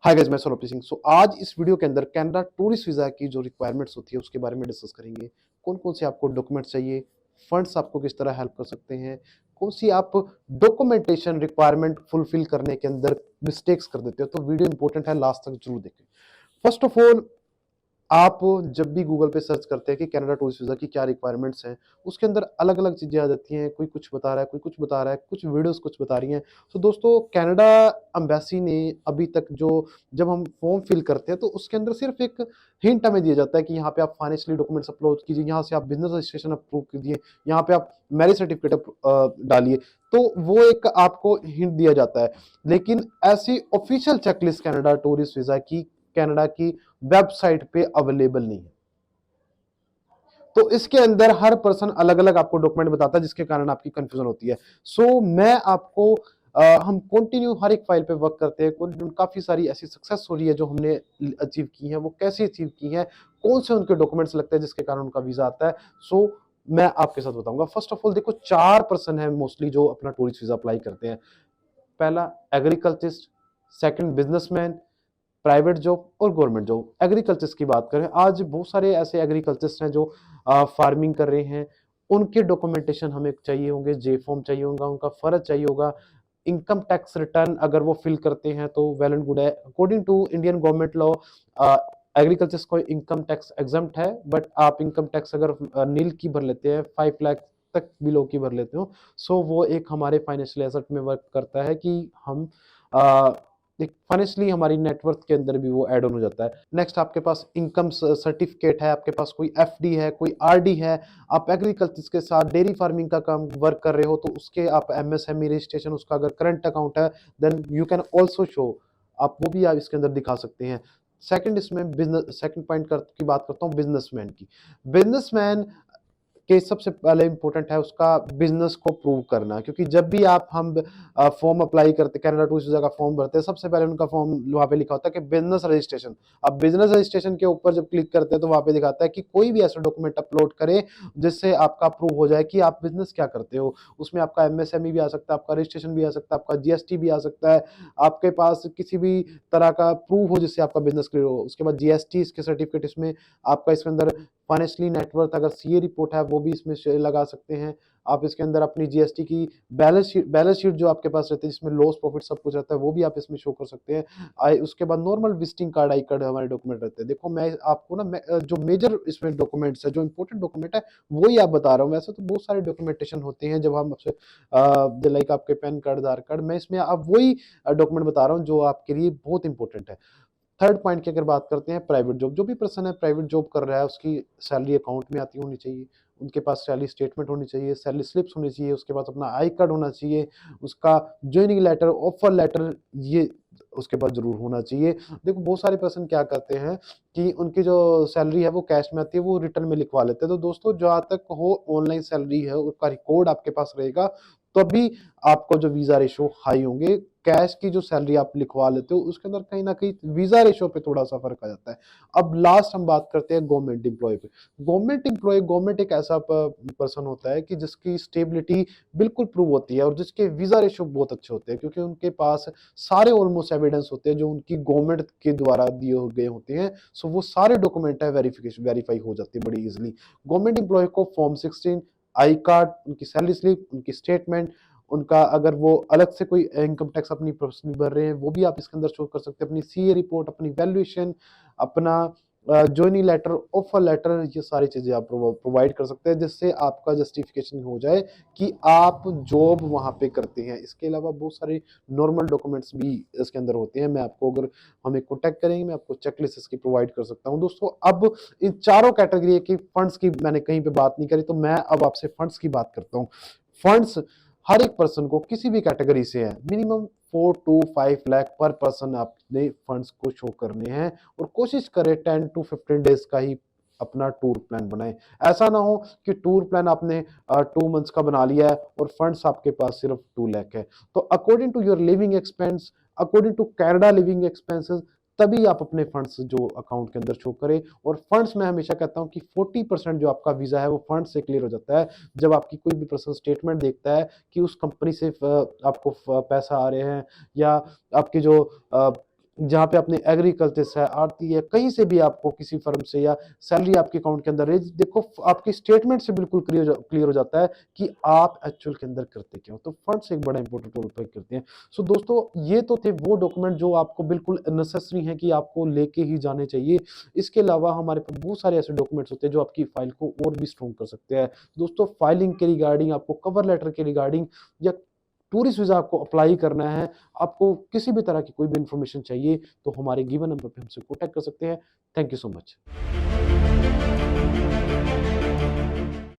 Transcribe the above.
Hi guys, मैं सौरभ सिंह। आज इस वीडियो के अंदर कनाडा टूरिस्ट वीजा की जो रिक्वायरमेंट्स होती है उसके बारे में डिस्कस करेंगे। कौन कौन से आपको डॉक्यूमेंट्स चाहिए, फंड्स आपको किस तरह हेल्प कर सकते हैं, कौन सी आप डॉक्यूमेंटेशन रिक्वायरमेंट फुलफिल करने के अंदर मिस्टेक्स कर देते हो। तो वीडियो इंपॉर्टेंट है, लास्ट तक जरूर देखें। फर्स्ट ऑफ ऑल, आप जब भी गूगल पे सर्च करते हैं कि कनाडा टूरिस्ट वीजा की क्या रिक्वायरमेंट्स हैं, उसके अंदर अलग अलग चीजें आ जाती हैं। कोई कुछ बता रहा है, कोई कुछ बता रहा है, कुछ वीडियोस कुछ बता रही हैं। तो दोस्तों, कनाडा एम्बेसी ने अभी तक जो जब हम फॉर्म फिल करते हैं तो उसके अंदर सिर्फ एक हिंट हमें दिया जाता है कि यहाँ पे आप फाइनेंशियली डॉक्यूमेंट्स अपलोड कीजिए, यहाँ से आप बिजनेस रजिस्ट्रेशन अप्रूव कीजिए, यहाँ पे आप मैरिज सर्टिफिकेट डालिए। तो वो एक आपको हिंट दिया जाता है, लेकिन ऐसी official checklist Canada tourist visa की कनाडा की वेबसाइट पे अवेलेबल नहीं है। तो इसके अंदर हर पर्सन अलग अलग आपको डॉक्यूमेंट बताता है, जिसके कारण आपकी कंफ्यूजन होती है। मैं आपको हम कंटिन्यू हर एक फाइल पे वर्क करते हैं। काफी सारी ऐसी सक्सेस हो रही है जो हमने अचीव की है, वो कैसे अचीव की है, कौन से उनके डॉक्यूमेंट्स लगते हैं जिसके कारण उनका वीजा आता है। मैं आपके साथ बताऊंगा। फर्स्ट ऑफ ऑल देखो, 4% है मोस्टली जो अपना टूरिस्ट वीजा अप्लाई करते हैं। पहला agriculturist, second businessman, private job और गवर्नमेंट जॉब। एग्रीकल्चर की बात करें, आज बहुत सारे ऐसे एग्रीकल्चर्स हैं जो फार्मिंग कर रहे हैं। उनके डॉक्यूमेंटेशन हमें चाहिए होंगे, जे फॉर्म चाहिए होगा, उनका फर्ज चाहिए होगा। इनकम टैक्स रिटर्न अगर वो फिल करते हैं तो वेल एंड गुड है। According to Indian government law, agriculture को इनकम टैक्स एग्जम्प्ट है, बट आप इनकम टैक्स अगर नील की भर लेते हैं, 5 लाख तक बिलो की भर लेते हो, वो एक हमारे फाइनेंशियल एसेट में वर्क करता है कि हम फाइनेंशियली हमारी नेटवर्थ के अंदर भी वो ऐड ऑन हो जाता है। नेक्स्ट, आपके पास इनकम सर्टिफिकेट है, आपके पास कोई एफडी है, कोई आरडी है, आप एग्रीकल्चर के साथ डेयरी फार्मिंग का काम वर्क कर रहे हो तो उसके आप एमएसएमई रजिस्ट्रेशन, उसका अगर करंट अकाउंट है, then you can also show, आप वो भी आप इसके अंदर दिखा सकते हैं। सेकंड, इसमें बिजनेस, सेकंड पॉइंट की बात करता हूँ बिजनेसमैन की। बिजनेसमैन के सबसे पहले इंपॉर्टेंट है उसका बिजनेस को प्रूव करना, क्योंकि जब भी हम फॉर्म अप्लाई करते, कनाडा टूरिस्ट वीजा का फॉर्म भरते हैं, सबसे पहले उनका फॉर्म वहां पे लिखा होता है कि बिजनेस रजिस्ट्रेशन। अब बिजनेस रजिस्ट्रेशन के ऊपर जब क्लिक करते हैं तो वहां पे दिखाता है कि कोई भी ऐसा डॉक्यूमेंट अपलोड करे जिससे आपका प्रूव हो जाए कि आप बिजनेस क्या करते हो। उसमें आपका एमएसएमई भी आ सकता है, आपका रजिस्ट्रेशन भी आ सकता है, आपका जीएसटी भी आ सकता है, आपके पास किसी भी तरह का प्रूव हो जिससे आपका बिजनेस क्लियर हो। उसके बाद जीएसटी, इसके सर्टिफिकेट, इसमें आपका इसके अंदर फाइनेंशियली नेटवर्थ, अगर सीए रिपोर्ट है वो भी इसमें लगा सकते हैं आप। इसके अंदर अपनी जीएसटी की बैलेंस शीट जो आपके पास रहती है, जिसमें लॉस प्रॉफिट सब कुछ रहता है, वो भी आप इसमें शो कर सकते हैं। उसके बाद normal visiting card, I card हमारे डॉक्यूमेंट रहते हैं। देखो, मैं आपको ना जो मेजर इसमें डॉक्यूमेंट्स है, जो इंपॉर्टेंट डॉक्यूमेंट है, वो ही आप बता रहा हूँ। वैसे तो बहुत सारे डॉक्यूमेंटेशन होते हैं जब हम आपसे लाइक आपके पैन कार्ड, आधार कार्ड, मैं इसमें आप वही डॉक्यूमेंट बता रहा हूँ जो आपके लिए बहुत इंपॉर्टेंट है। थर्ड पॉइंट की अगर बात करते हैं, प्राइवेट जॉब। जो भी पर्सन है प्राइवेट जॉब कर रहा है, उसकी सैलरी अकाउंट में आती होनी चाहिए, उनके पास सैलरी स्टेटमेंट होनी चाहिए, सैलरी स्लिप्स होनी चाहिए, उसके पास अपना आई कार्ड होना चाहिए, उसका ज्वाइनिंग लेटर, ऑफर लेटर, ये उसके पास जरूर होना चाहिए। देखो, बहुत सारे पर्सन क्या करते हैं कि उनकी जो सैलरी है वो कैश में आती है, वो रिटर्न में लिखवा लेते हैं। तो दोस्तों, जहाँ तक हो ऑनलाइन सैलरी है उसका रिकॉर्ड आपके पास रहेगा, तभी आपको जो वीजा रेशो हाई होंगे। कैश की जो सैलरी आप लिखवा लेते हो उसके अंदर कहीं ना कहीं वीजा रेशो पे थोड़ा सा फर्क आ जाता है। अब लास्ट हम बात करते हैं गवर्नमेंट एम्प्लॉय पे। गवर्नमेंट एक ऐसा पर्सन होता है कि जिसकी स्टेबिलिटी बिल्कुल प्रूव होती है और जिसके वीजा रेशो बहुत अच्छे होते हैं, क्योंकि उनके पास सारे ऑलमोस्ट एविडेंस होते हैं जो उनकी गवर्नमेंट के द्वारा दिए गए होते हैं। वो सारे डॉक्यूमेंट है वेरीफाई हो जाती है बड़ी इजिली। गवर्नमेंट एम्प्लॉय को फॉर्म 16, आई कार्ड, उनकी सैलरी स्लिप, उनकी स्टेटमेंट, उनका अगर वो अलग से कोई इनकम टैक्स अपनी पर्सनली भर रहे हैं वो भी आप इसके अंदर शो कर सकते हैं, अपनी सीए रिपोर्ट, अपनी वैल्यूएशन, अपना ज्वाइनिंग लेटर, ऑफर लेटर, ये सारी चीजें आप प्रोवाइड कर सकते हैं, जिससे आपका जस्टिफिकेशन हो जाए कि आप जॉब वहां पे करते हैं। इसके अलावा बहुत सारे नॉर्मल डॉक्यूमेंट्स भी इसके अंदर होते हैं। मैं आपको, अगर हमें कॉन्टेक्ट करेंगे, मैं आपको चेकलिस्ट इसकी प्रोवाइड कर सकता हूं। दोस्तों, अब इन चारों कैटेगरी की फंड्स की मैंने कहीं पे बात नहीं करी, तो मैं अब आपसे फंड्स की बात करता हूँ। फंड्स हर एक पर्सन को किसी भी कैटेगरी से है, मिनिमम 4 to 5 लाख पर पर्सन आपने फंड्स को शो करने हैं, और कोशिश करें 10 to 15 डेज का ही अपना टूर प्लान बनाएं। ऐसा ना हो कि टूर प्लान आपने 2 मंथ्स का बना लिया है और फंड्स आपके पास सिर्फ 2 लाख है। तो according to your living expense, according to Canada living expenses, तभी आप अपने फंड्स जो अकाउंट के अंदर शो करें। और फंड्स मैं हमेशा कहता हूं कि 40% जो आपका वीजा है वो फंड से क्लियर हो जाता है जब आपकी कोई भी पर्सन स्टेटमेंट देखता है कि उस कंपनी से आपको पैसा आ रहे हैं, या आपकी जो जहाँ पे आपने एग्रीकल्चर से आती है, कहीं से भी आपको किसी फर्म से या सैलरी आपके अकाउंट के अंदर रेज देखो आपकी स्टेटमेंट से बिल्कुल क्लियर हो जाता है कि आप एक्चुअल के अंदर करते क्या हो। तो फंड्स एक बड़ा इंपॉर्टेंट रोल प्ले करते हैं। सो दोस्तों ये तो थे वो डॉक्यूमेंट जो आपको बिल्कुल नेसेसरी हैं कि आपको लेके ही जाने चाहिए। इसके अलावा हमारे पास बहुत सारे ऐसे डॉक्यूमेंट्स होते हैं जो आपकी फाइल को और भी स्ट्रॉन्ग कर सकते हैं। दोस्तों फाइलिंग के रिगार्डिंग, आपको कवर लेटर के रिगार्डिंग या टूरिस्ट वीज़ा आपको अप्लाई करना है, आपको किसी भी तरह की कोई भी इन्फॉर्मेशन चाहिए तो हमारे गिवन नंबर पे हमसे कॉन्टैक्ट कर सकते हैं। Thank you so much.